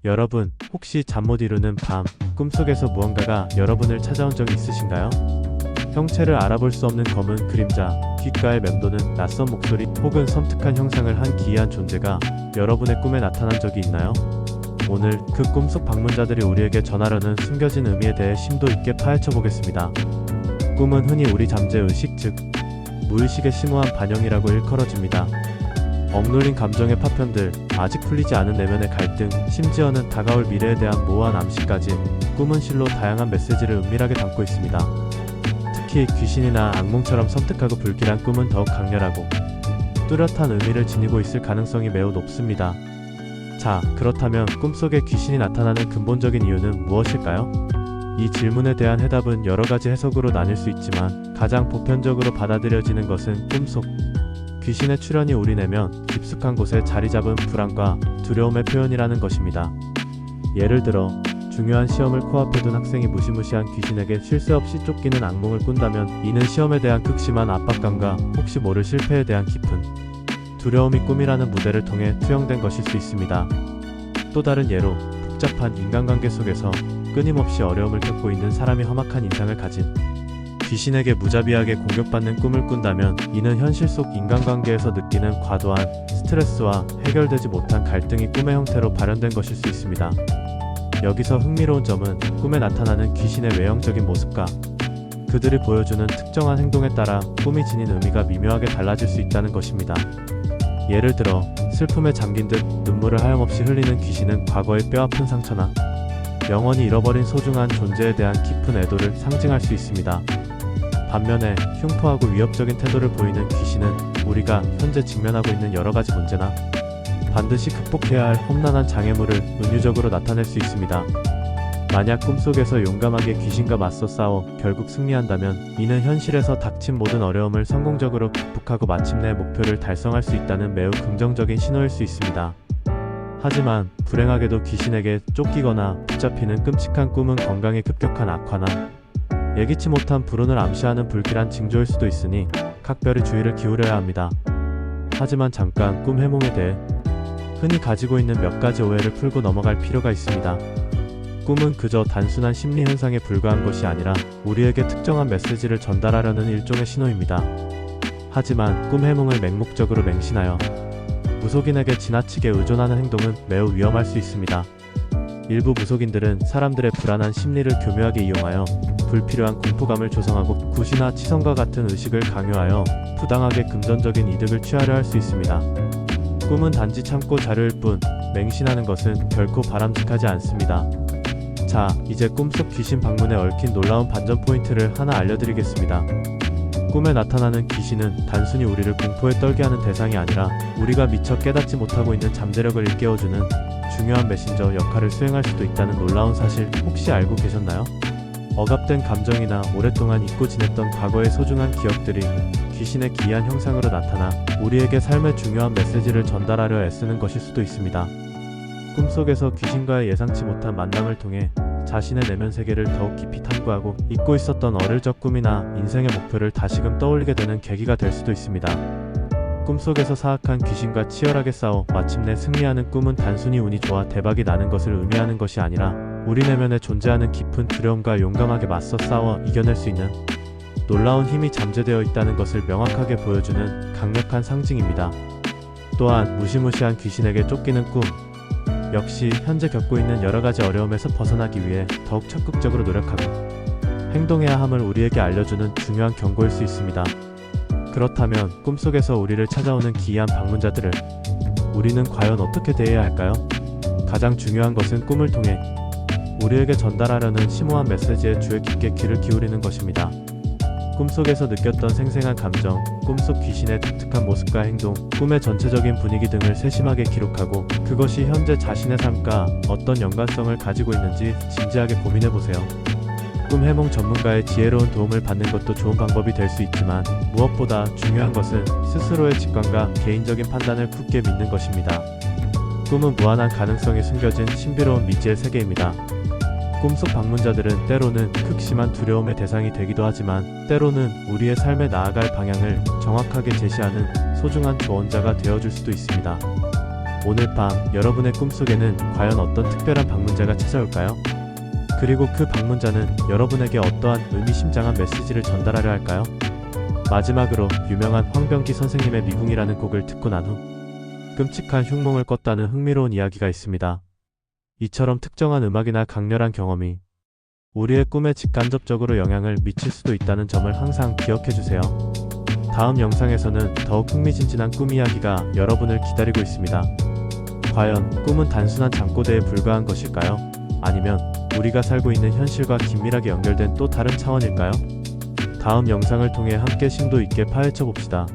여러분, 혹시 잠 못 이루는 밤, 꿈속에서 무언가가 여러분을 찾아온 적이 있으신가요? 형체를 알아볼 수 없는 검은 그림자, 귓가에 맴도는 낯선 목소리, 혹은 섬뜩한 형상을 한 기이한 존재가 여러분의 꿈에 나타난 적이 있나요? 오늘 그 꿈속 방문자들이 우리에게 전하려는 숨겨진 의미에 대해 심도 있게 파헤쳐 보겠습니다. 꿈은 흔히 우리 잠재의식, 즉 무의식의 심오한 반영이라고 일컬어집니다. 억눌린 감정의 파편들, 아직 풀리지 않은 내면의 갈등, 심지어는 다가올 미래에 대한 모호한 암시까지 꿈은 실로 다양한 메시지를 은밀하게 담고 있습니다. 특히 귀신이나 악몽처럼 섬뜩하고 불길한 꿈은 더욱 강렬하고 뚜렷한 의미를 지니고 있을 가능성이 매우 높습니다. 자, 그렇다면 꿈속에 귀신이 나타나는 근본적인 이유는 무엇일까요? 이 질문에 대한 해답은 여러 가지 해석으로 나뉠 수 있지만 가장 보편적으로 받아들여지는 것은 꿈속 귀신의 출현이 우리 내면 깊숙한 곳에 자리 잡은 불안과 두려움의 표현이라는 것입니다. 예를 들어 중요한 시험을 코앞에 둔 학생이 무시무시한 귀신에게 쉴 새 없이 쫓기는 악몽을 꾼다면 이는 시험에 대한 극심한 압박감과 혹시 모를 실패에 대한 깊은 두려움이 꿈이라는 무대를 통해 투영된 것일 수 있습니다. 또 다른 예로 복잡한 인간관계 속에서 끊임없이 어려움을 겪고 있는 사람이 험악한 인상을 가진 귀신에게 무자비하게 공격받는 꿈을 꾼다면 이는 현실 속 인간관계에서 느끼는 과도한 스트레스와 해결되지 못한 갈등이 꿈의 형태로 발현된 것일 수 있습니다. 여기서 흥미로운 점은 꿈에 나타나는 귀신의 외형적인 모습과 그들이 보여주는 특정한 행동에 따라 꿈이 지닌 의미가 미묘하게 달라질 수 있다는 것입니다. 예를 들어 슬픔에 잠긴 듯 눈물을 하염없이 흘리는 귀신은 과거의 뼈아픈 상처나 영원히 잃어버린 소중한 존재에 대한 깊은 애도를 상징할 수 있습니다. 반면에 흉포하고 위협적인 태도를 보이는 귀신은 우리가 현재 직면하고 있는 여러가지 문제나 반드시 극복해야 할 험난한 장애물을 은유적으로 나타낼 수 있습니다. 만약 꿈속에서 용감하게 귀신과 맞서 싸워 결국 승리한다면 이는 현실에서 닥친 모든 어려움을 성공적으로 극복하고 마침내 목표를 달성할 수 있다는 매우 긍정적인 신호일 수 있습니다. 하지만 불행하게도 귀신에게 쫓기거나 붙잡히는 끔찍한 꿈은 건강에 급격한 악화나 예기치 못한 불운을 암시하는 불길한 징조일 수도 있으니 각별히 주의를 기울여야 합니다. 하지만 잠깐 꿈 해몽에 대해 흔히 가지고 있는 몇 가지 오해를 풀고 넘어갈 필요가 있습니다. 꿈은 그저 단순한 심리 현상에 불과한 것이 아니라 우리에게 특정한 메시지를 전달하려는 일종의 신호입니다. 하지만 꿈 해몽을 맹목적으로 맹신하여 무속인에게 지나치게 의존하는 행동은 매우 위험할 수 있습니다. 일부 무속인들은 사람들의 불안한 심리를 교묘하게 이용하여 불필요한 공포감을 조성하고 굿이나 치성과 같은 의식을 강요하여 부당하게 금전적인 이득을 취하려 할 수 있습니다. 꿈은 단지 참고 자료일 뿐 맹신하는 것은 결코 바람직하지 않습니다. 자, 이제 꿈속 귀신 방문에 얽힌 놀라운 반전 포인트를 하나 알려드리겠습니다. 꿈에 나타나는 귀신은 단순히 우리를 공포에 떨게 하는 대상이 아니라 우리가 미처 깨닫지 못하고 있는 잠재력을 일깨워주는 중요한 메신저 역할을 수행할 수도 있다는 놀라운 사실 혹시 알고 계셨나요? 억압된 감정이나 오랫동안 잊고 지냈던 과거의 소중한 기억들이 귀신의 기이한 형상으로 나타나 우리에게 삶의 중요한 메시지를 전달하려 애쓰는 것일 수도 있습니다. 꿈속에서 귀신과의 예상치 못한 만남을 통해 자신의 내면 세계를 더욱 깊이 탐구하고 잊고 있었던 어릴 적 꿈이나 인생의 목표를 다시금 떠올리게 되는 계기가 될 수도 있습니다. 꿈속에서 사악한 귀신과 치열하게 싸워 마침내 승리하는 꿈은 단순히 운이 좋아 대박이 나는 것을 의미하는 것이 아니라 우리 내면에 존재하는 깊은 두려움과 용감하게 맞서 싸워 이겨낼 수 있는 놀라운 힘이 잠재되어 있다는 것을 명확하게 보여주는 강력한 상징입니다. 또한 무시무시한 귀신에게 쫓기는 꿈 역시 현재 겪고 있는 여러가지 어려움에서 벗어나기 위해 더욱 적극적으로 노력하고 행동해야 함을 우리에게 알려주는 중요한 경고일 수 있습니다. 그렇다면 꿈속에서 우리를 찾아오는 기이한 방문자들을 우리는 과연 어떻게 대해야 할까요? 가장 중요한 것은 꿈을 통해 우리에게 전달하려는 심오한 메시지에 주의 깊게 귀를 기울이는 것입니다. 꿈속에서 느꼈던 생생한 감정, 꿈속 귀신의 독특한 모습과 행동, 꿈의 전체적인 분위기 등을 세심하게 기록하고 그것이 현재 자신의 삶과 어떤 연관성을 가지고 있는지 진지하게 고민해보세요. 꿈 해몽 전문가의 지혜로운 도움을 받는 것도 좋은 방법이 될 수 있지만 무엇보다 중요한 것은 스스로의 직관과 개인적인 판단을 굳게 믿는 것입니다. 꿈은 무한한 가능성이 숨겨진 신비로운 미지의 세계입니다. 꿈속 방문자들은 때로는 극심한 두려움의 대상이 되기도 하지만 때로는 우리의 삶에 나아갈 방향을 정확하게 제시하는 소중한 조언자가 되어줄 수도 있습니다. 오늘 밤 여러분의 꿈속에는 과연 어떤 특별한 방문자가 찾아올까요? 그리고 그 방문자는 여러분에게 어떠한 의미심장한 메시지를 전달하려 할까요? 마지막으로 유명한 황병기 선생님의 미궁이라는 곡을 듣고 난 후 끔찍한 흉몽을 꿨다는 흥미로운 이야기가 있습니다. 이처럼 특정한 음악이나 강렬한 경험이 우리의 꿈에 직간접적으로 영향을 미칠 수도 있다는 점을 항상 기억해주세요. 다음 영상에서는 더욱 흥미진진한 꿈 이야기가 여러분을 기다리고 있습니다. 과연 꿈은 단순한 잠꼬대에 불과한 것일까요? 아니면 우리가 살고 있는 현실과 긴밀하게 연결된 또 다른 차원일까요? 다음 영상을 통해 함께 심도 있게 파헤쳐 봅시다.